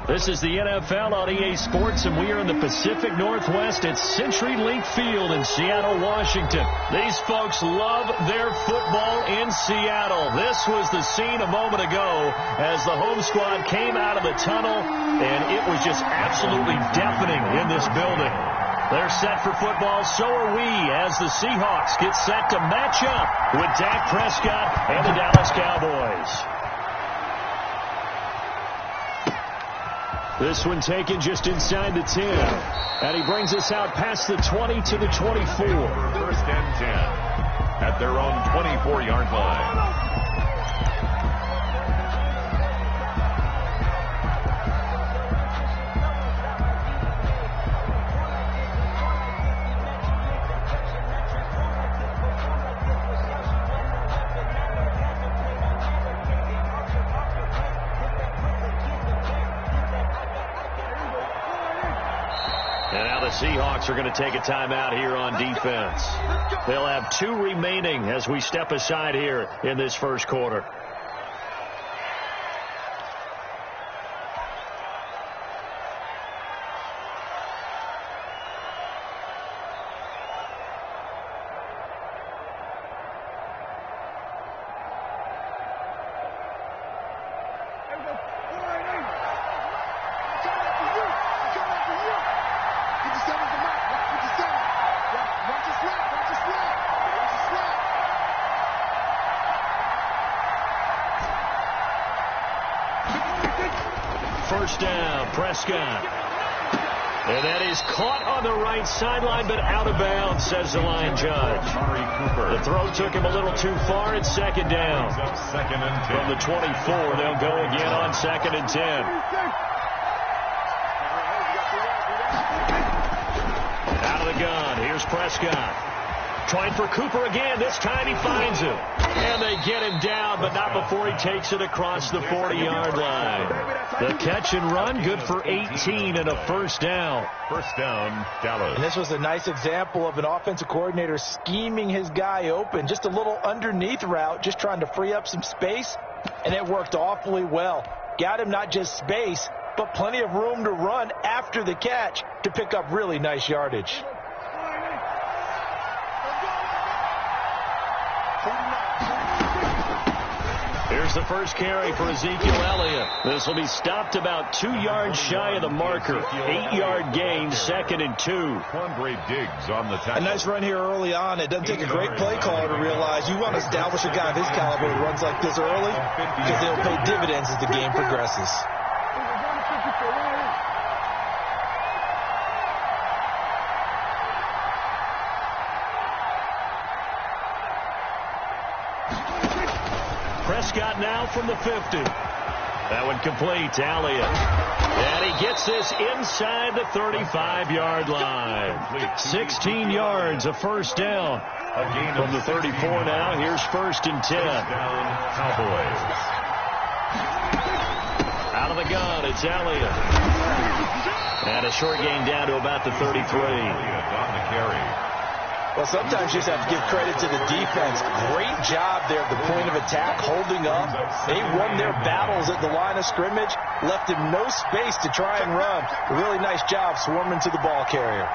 [SPEAKER 1] This is the NFL on EA Sports, and we are in the Pacific Northwest at CenturyLink Field in Seattle, Washington. These folks love their football in Seattle. This was the scene a moment ago as the home squad came out of the tunnel, and it was just absolutely deafening in this building. They're set for football, so are we, as the Seahawks get set to match up with Dak Prescott and the Dallas Cowboys. This one taken just inside the 10. And he brings us out past the 20 to the 24.
[SPEAKER 2] First and 10 at their own 24-yard line.
[SPEAKER 1] Seahawks are going to take a timeout here on defense. They'll have 2 remaining as we step aside here in this first quarter. first down. Prescott. And that is caught on the right sideline, but out of bounds, says the line judge. The throw took him a little too far. It's second down.
[SPEAKER 2] Second and 10.
[SPEAKER 1] From the 24, they'll go again on second and 10. Out of the gun, here's Prescott. Trying for Cooper again. This time he finds him. And they get him down, but not before he takes it across the 40-yard line. The catch and run, good for 18 and a first down.
[SPEAKER 2] First down, Dallas.
[SPEAKER 3] And this was a nice example of an offensive coordinator scheming his guy open. Just a little underneath route, just trying to free up some space, and it worked awfully well. Got him not just space, but plenty of room to run after the catch to pick up really nice yardage.
[SPEAKER 1] Here's the first carry for Ezekiel Elliott. This will be stopped about 2 yards shy of the marker. 8-yard gain, second and 2.
[SPEAKER 2] Quandre Diggs on the tackle.
[SPEAKER 3] A nice run here early on. It doesn't take a great play caller to realize you want to establish a guy of his caliber who runs like this early because they'll pay dividends as the game progresses.
[SPEAKER 1] Prescott now from the 50. That one complete to Elliott. And he gets this inside the 35-yard line. 16 yards, a first down. From the 34 now, here's first and 10.
[SPEAKER 2] Cowboys.
[SPEAKER 1] Out of the gun, it's Elliott. And a short gain down to about the 33.
[SPEAKER 2] On the carry.
[SPEAKER 3] Well, sometimes you just have to give credit to the defense. Great job there at the point of attack, holding up. They won their battles at the line of scrimmage, left him no space to try and run. A really nice job swarming to the ball carrier.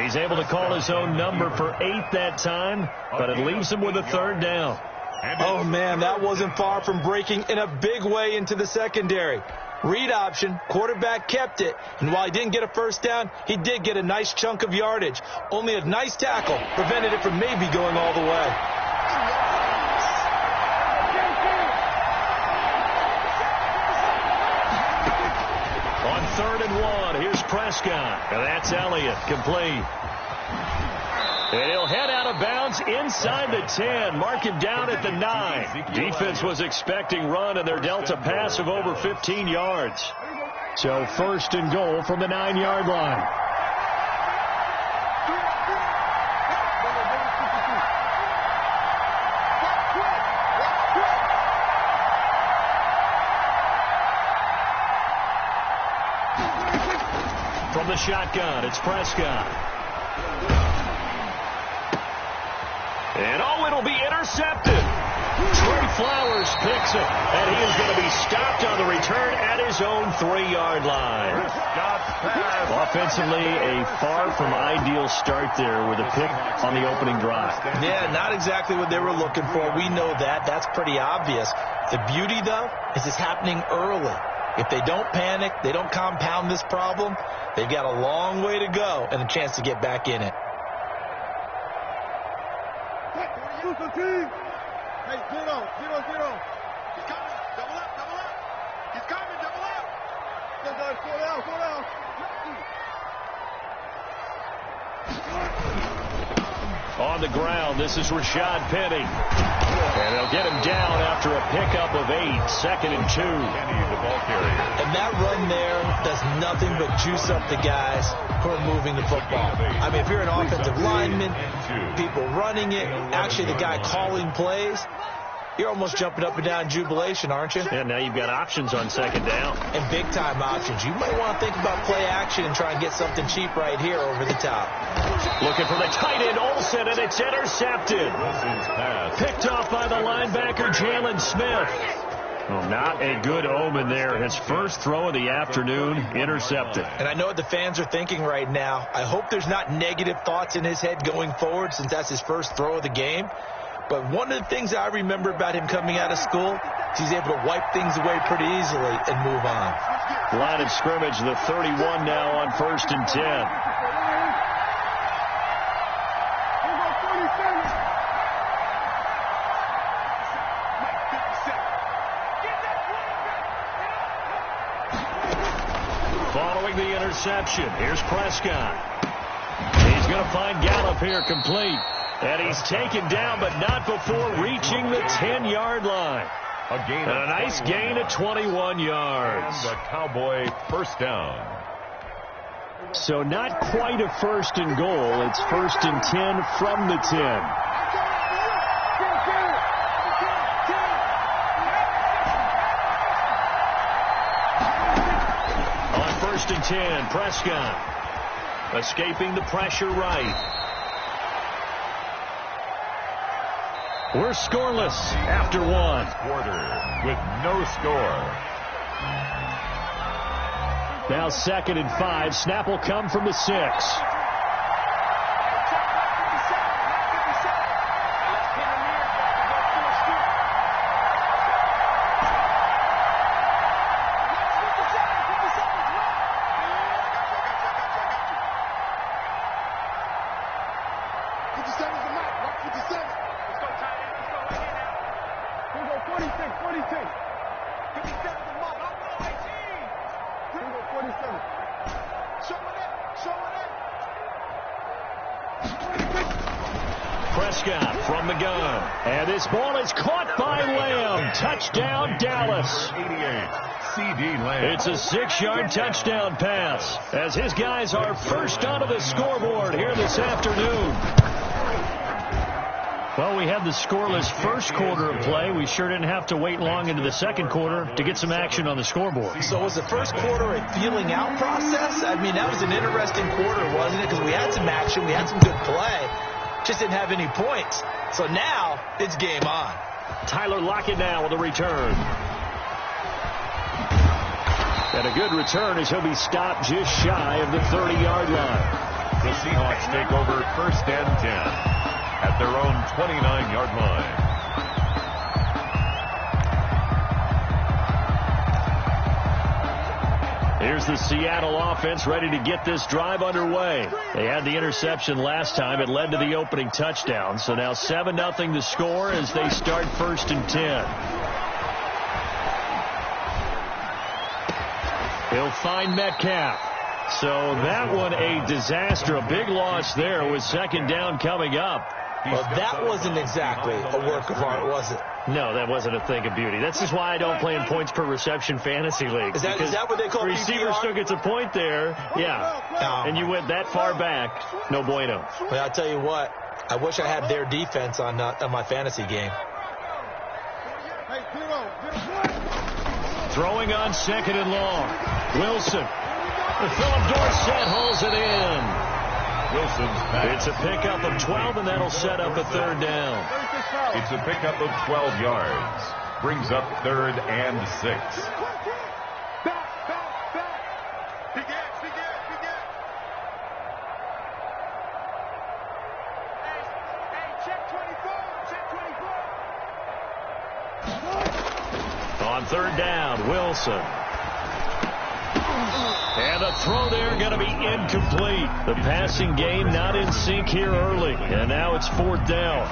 [SPEAKER 1] He's able to call his own number for 8 that time, but it leaves him with a third down.
[SPEAKER 3] Oh, man, that wasn't far from breaking in a big way into the secondary. Read option, quarterback kept it, and while he didn't get a first down, he did get a nice chunk of yardage. Only a nice tackle prevented it from maybe going all the way.
[SPEAKER 1] On 3rd and 1, here's Prescott, and that's Elliott, complete. And he'll head out of bounds inside the 10. Mark him down at the 9. Defense was expecting run, and they're dealt a pass of over 15 yards. So first and goal from the 9-yard line. From the shotgun, it's Prescott. And it'll be intercepted. Trey Flowers picks it, and he is going to be stopped on the return at his own 3-yard line. Offensively, a far from ideal start there with a pick on the opening drive.
[SPEAKER 3] Yeah, not exactly what they were looking for. We know that. That's pretty obvious. The beauty, though, is it's happening early. If they don't panic, they don't compound this problem, they've got a long way to go and a chance to get back in it.
[SPEAKER 5] Hey, 0-0-0. He's coming. Double up. He's coming. Double up. Go down.
[SPEAKER 1] On the ground, this is Rashad Penny. And they'll get him down after a pickup of 8, 2nd and 2.
[SPEAKER 2] The ball carrier.
[SPEAKER 3] And that run there does nothing but juice up the guys who are moving the football. I mean, if you're an offensive lineman, people running it, actually the guy calling plays, you're almost jumping up and down in jubilation, aren't you?
[SPEAKER 1] And now you've got options on 2nd down.
[SPEAKER 3] And big-time options. You might want to think about play action and try and get something cheap right here over the top.
[SPEAKER 1] Looking for the tight end, Olsen, and it's intercepted. Picked off by the linebacker, Jalen Smith. Well, not a good omen there. His first throw of the afternoon, intercepted.
[SPEAKER 3] And I know what the fans are thinking right now. I hope there's not negative thoughts in his head going forward since that's his first throw of the game. But one of the things I remember about him coming out of school is he's able to wipe things away pretty easily and move on.
[SPEAKER 1] Line of scrimmage, the 31 now on 1st and 10. Following the interception, here's Prescott. He's going to find Gallup here complete. And he's taken down, but not before reaching the 10-yard line. And a nice gain of 21 yards.
[SPEAKER 2] And a Cowboy first down.
[SPEAKER 1] So not quite a first and goal. It's first and 10 from the 10. On first and 10, Prescott escaping the pressure right. We're scoreless after one.
[SPEAKER 2] Quarter with no score.
[SPEAKER 1] Now 2nd and 5. Snap will come from the 6. Prescott from the gun. And this ball is caught by Lamb. Touchdown, Dallas.
[SPEAKER 2] 88, C.D. Lamb.
[SPEAKER 1] It's a 6-yard touchdown pass as his guys are first onto the scoreboard here this afternoon. Well, we had the scoreless first quarter of play. We sure didn't have to wait long into the second quarter to get some action on the scoreboard.
[SPEAKER 3] So was the first quarter a feeling out process? I mean, that was an interesting quarter, wasn't it? Because we had some action, we had some good play. Just didn't have any points. So now, it's game on.
[SPEAKER 1] Tyler Lockett now with a return. And a good return as he'll be stopped just shy of the 30-yard line.
[SPEAKER 2] The Seahawks take over first and 10 at their own 29-yard line.
[SPEAKER 1] Here's the Seattle offense ready to get this drive underway. They had the interception last time. It led to the opening touchdown. So now 7-0 to score as they start first and 10. He'll find Metcalf. So that one a disaster. A big loss there with second down coming up.
[SPEAKER 3] Well, that wasn't exactly a work of art, was it?
[SPEAKER 1] No, that wasn't a thing of beauty. That's just why I don't play in points per reception fantasy leagues.
[SPEAKER 3] Is that what they call
[SPEAKER 1] receiver
[SPEAKER 3] PPR?
[SPEAKER 1] still gets a point there. Yeah. And you went that far back. No bueno.
[SPEAKER 3] Well, I'll tell you what. I wish I had their defense on my fantasy game.
[SPEAKER 1] Throwing on 2nd and long. Wilson. Philip Dorsett holds it in.
[SPEAKER 2] Wilson's pass.
[SPEAKER 1] It's a pickup of 12, and that'll set up a 3rd down.
[SPEAKER 2] It's a pickup of 12 yards. Brings up 3rd and 6.
[SPEAKER 1] On 3rd down, Wilson. And the throw there going to be incomplete. The passing game not in sync here early. And now it's 4th down.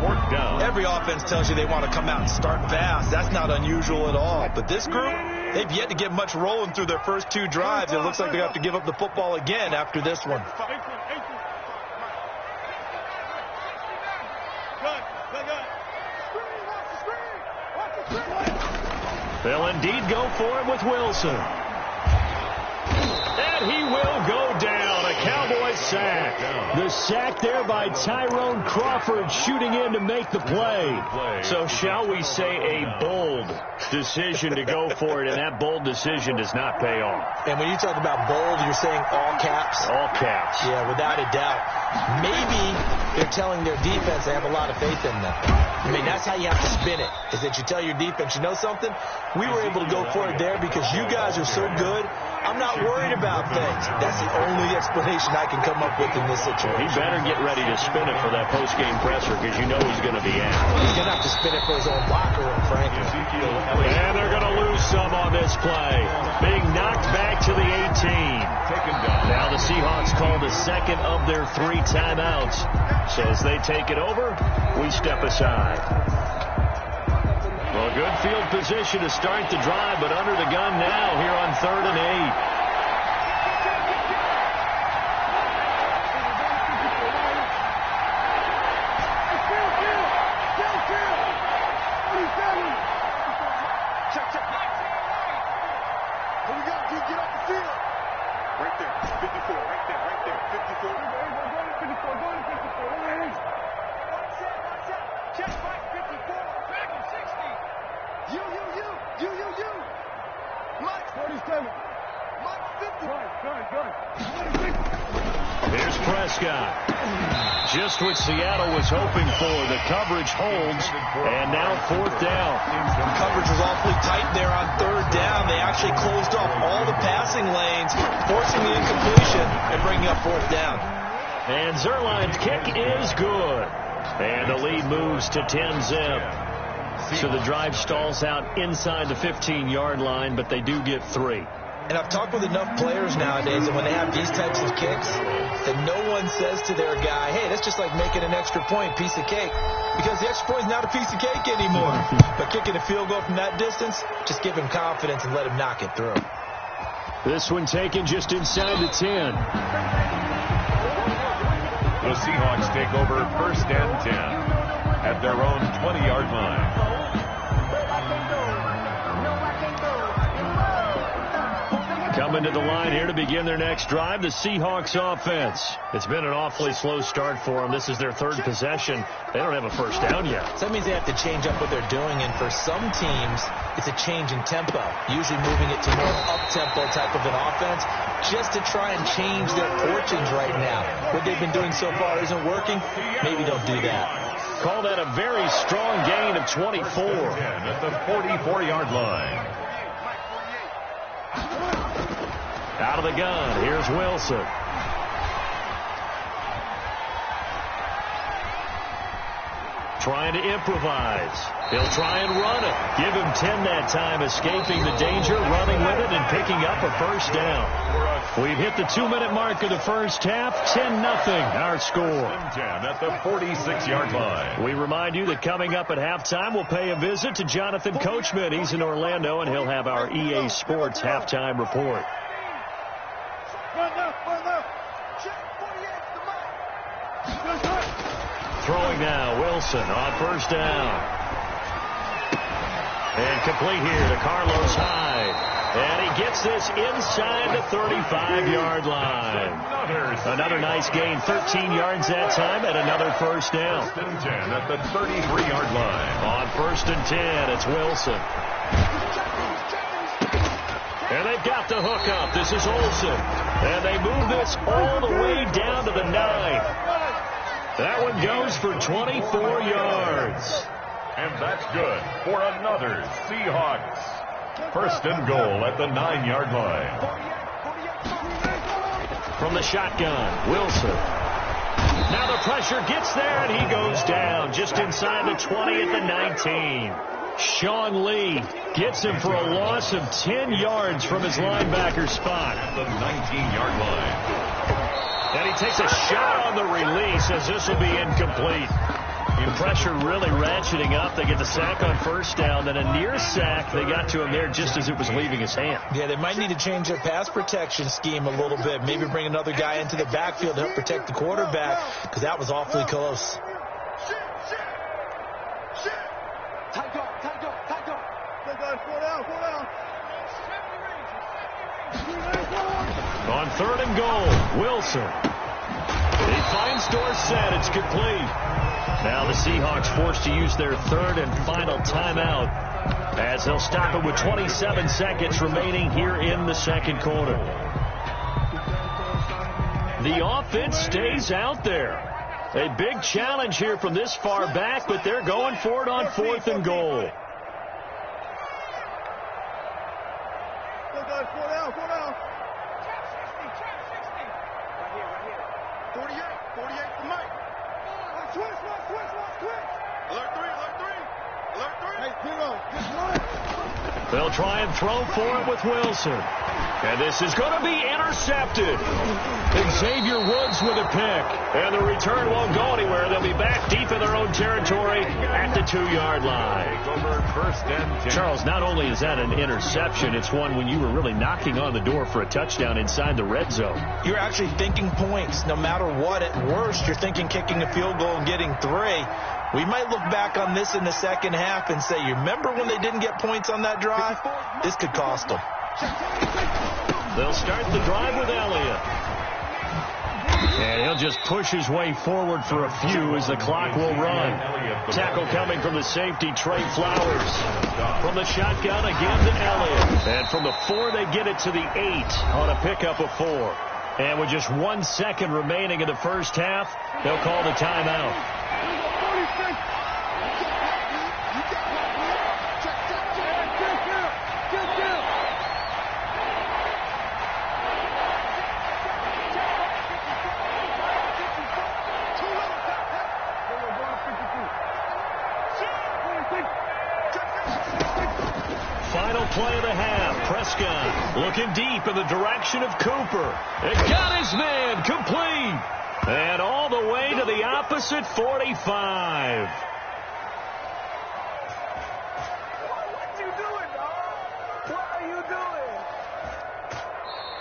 [SPEAKER 2] 4th down.
[SPEAKER 3] Every offense tells you they want to come out and start fast. That's not unusual at all. But this group, they've yet to get much rolling through their first 2 drives. It looks like they have to give up the football again after this one.
[SPEAKER 1] They'll indeed go for it with Wilson. And he will go down. A Cowboy sack. The sack there by Tyrone Crawford shooting in to make the play. So shall we say a bold decision to go for it, and that bold decision does not pay off.
[SPEAKER 3] And when you talk about bold, you're saying all caps?
[SPEAKER 1] All caps.
[SPEAKER 3] Yeah, without a doubt. Maybe they're telling their defense they have a lot of faith in them. I mean, that's how you have to spin it, is that you tell your defense, you know something? We were able to go for it there because you guys are so good. I'm not worried about things. That's the only explanation I can come up with in this situation.
[SPEAKER 1] He better get ready to spin it for that post-game presser because you know he's going to be out.
[SPEAKER 3] He's going to have to spin it for his own locker room, frankly.
[SPEAKER 1] And they're going to lose some on this play. Being knocked back to the 18.
[SPEAKER 2] Taken down.
[SPEAKER 1] Now the Seahawks call the second of their 3 timeouts. So as they take it over, we step aside. Well, good field position to start the drive, but under the gun now here on 3rd and 8. Here's Prescott. Just what Seattle was hoping for. The coverage holds, and now 4th down.
[SPEAKER 3] The coverage was awfully tight there on 3rd down. They actually closed off all the passing lanes, forcing the incompletion and bringing up 4th down.
[SPEAKER 1] And Zerline's kick is good. And the lead moves to 10-zip. So the drive stalls out inside the 15-yard line, but they do get 3.
[SPEAKER 3] And I've talked with enough players nowadays that when they have these types of kicks, that no one says to their guy, hey, that's just like making an extra point, piece of cake. Because the extra point is not a piece of cake anymore. But kicking a field goal from that distance, just give him confidence and let him knock it through.
[SPEAKER 1] This one taken just inside the 10.
[SPEAKER 2] The Seahawks take over 1st and 10 at their own 20-yard line.
[SPEAKER 1] Coming to the line here to begin their next drive, the Seahawks offense. It's been an awfully slow start for them. This is their 3rd possession. They don't have a first down yet.
[SPEAKER 3] So that means they have to change up what they're doing, and for some teams, it's a change in tempo, usually moving it to more up-tempo type of an offense, just to try and change their fortunes right now. What they've been doing so far isn't working. Maybe don't do that.
[SPEAKER 1] Call that a very strong gain of 24.
[SPEAKER 2] At the 44-yard line.
[SPEAKER 1] Out of the gun, here's Wilson. Trying to improvise. He'll try and run it. Give him 10 that time, escaping the danger, running with it, and picking up a first down. We've hit the 2-minute mark of the first half. 10-0 our score.
[SPEAKER 2] 10 at the 46-yard line.
[SPEAKER 1] We remind you that coming up at halftime, we'll pay a visit to Jonathan Coachman. He's in Orlando, and he'll have our EA Sports halftime report. Throwing now, Wilson on 1st down. And complete here to Carlos Hyde. And he gets this inside the 35-yard line. Another nice gain, 13 yards that time, and another first down.
[SPEAKER 2] 1st and 10 at the 33-yard line.
[SPEAKER 1] On 1st and 10, it's Wilson. And they've got the hook up. This is Olsen. And they move this all the way down to the 9. That one goes for 24 yards.
[SPEAKER 2] And that's good for another Seahawks. 1st and goal at the 9-yard line.
[SPEAKER 1] From the shotgun, Wilson. Now the pressure gets there, and he goes down just inside the 20 at the 19. Sean Lee gets him for a loss of 10 yards from his linebacker spot.
[SPEAKER 2] At the 19-yard line.
[SPEAKER 1] And he takes a shot on the release as this will be incomplete. Pressure really ratcheting up. They get the sack on 1st down, then a near sack. They got to him there just as it was leaving his hand.
[SPEAKER 3] Yeah, they might need to change their pass protection scheme a little bit. Maybe bring another guy into the backfield to help protect the quarterback, because that was awfully close.
[SPEAKER 1] On 3rd and goal, Wilson. He finds Dorsett. It's complete. Now the Seahawks forced to use their 3rd and final timeout as they'll stop it with 27 seconds remaining here in the 2nd quarter. The offense stays out there. A big challenge here from this far back, but they're going for it on 4th and goal. They'll try and throw for it with Wilson. And this is going to be intercepted. Xavier Woods with a pick. And the return won't go anywhere. They'll be back deep in their own territory at the 2-yard line.
[SPEAKER 2] First and 10.
[SPEAKER 1] Charles, not only is that an interception, it's one when you were really knocking on the door for a touchdown inside the red zone.
[SPEAKER 3] You're actually thinking points. No matter what, at worst, you're thinking kicking a field goal and getting 3. We might look back on this in the second half and say, you remember when they didn't get points on that drive? This could cost them.
[SPEAKER 1] They'll start the drive with Elliott. And he'll just push his way forward for a few as the clock will run. Tackle coming from the safety, Trey Flowers. From the shotgun again to Elliott. And from the 4, they get it to the 8 on a pickup of 4. And with just 1 second remaining in the first half, they'll call the timeout. Final play of the half. Prescott looking deep in the direction of Cooper. It got his man complete. And all the way to the opposite 45.
[SPEAKER 5] What you doing, dog? What are you doing?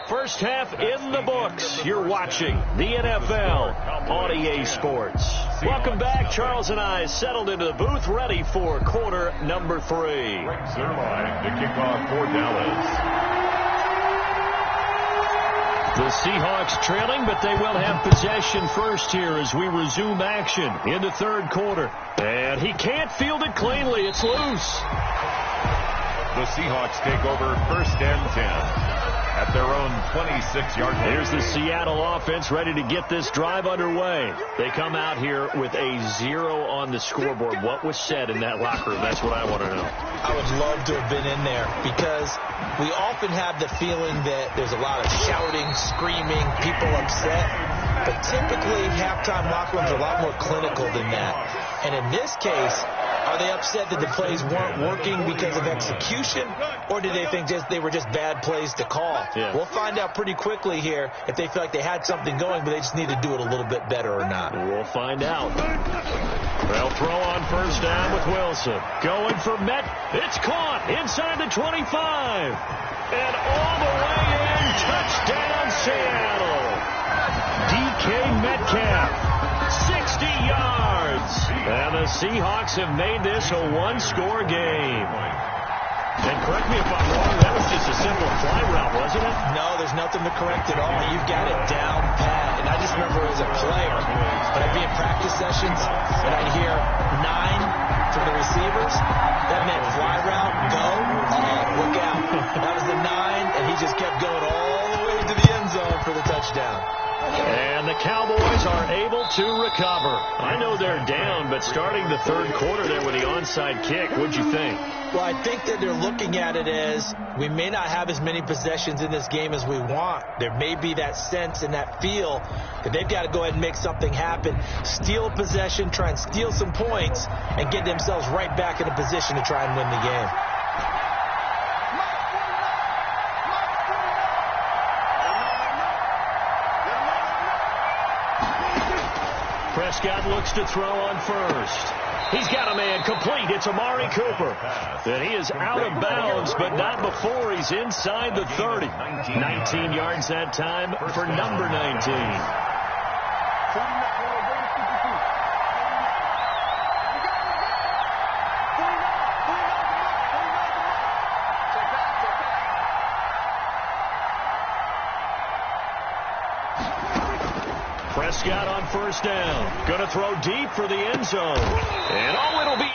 [SPEAKER 1] First half in the books. You're watching the NFL on EA Sports. Welcome back. Charles and I settled into the booth, ready for quarter number 3.
[SPEAKER 2] Zerline to kick off for Dallas.
[SPEAKER 1] The Seahawks trailing, but they will have possession first here as we resume action in the third quarter. And he can't field it cleanly. It's loose.
[SPEAKER 2] The Seahawks take over first and 10 at their own 26-yard line.
[SPEAKER 1] Here's the Seattle offense ready to get this drive underway. They come out here with a 0 on the scoreboard. What was said in that locker room? That's what I want to know.
[SPEAKER 3] I would love to have been in there because we often have the feeling that there's a lot of shouting, screaming, people upset. But typically, halftime locker rooms are a lot more clinical than that. And in this case, are they upset that the plays weren't working because of execution, or do they think they were just bad plays to call?
[SPEAKER 1] Yeah.
[SPEAKER 3] We'll find out pretty quickly here if they feel like they had something going, but they just need to do it a little bit better or not.
[SPEAKER 1] We'll find out. They'll throw on first down with Wilson. Going for Met. It's caught inside the 25. And all the way in. Touchdown, Seattle. DK Metcalf. 60 yards. And the Seahawks have made this a one-score game. And correct me if I'm wrong, that was just a simple fly route, wasn't it?
[SPEAKER 3] No, there's nothing to correct at all. You've got it down pat. And I just remember as a player, when I'd be in practice sessions, and I'd hear 9 from the receivers, that meant fly route, go, look out. That was the 9, and he just kept going all the way to the end zone for the touchdown.
[SPEAKER 1] And the Cowboys are able to recover. I know they're down, but starting the third quarter there with the onside kick, what'd you think?
[SPEAKER 3] Well, I think that they're looking at it as we may not have as many possessions in this game as we want. There may be that sense and that feel that they've got to go ahead and make something happen, steal a possession, try and steal some points, and get themselves right back in a position to try and win the game.
[SPEAKER 1] Prescott looks to throw on first. He's got a man complete. It's Amari Cooper. And he is out of bounds, but not before he's inside the 30. 19 yards that time for number 19. Prescott on first down. Going to throw deep for the end zone. And it'll be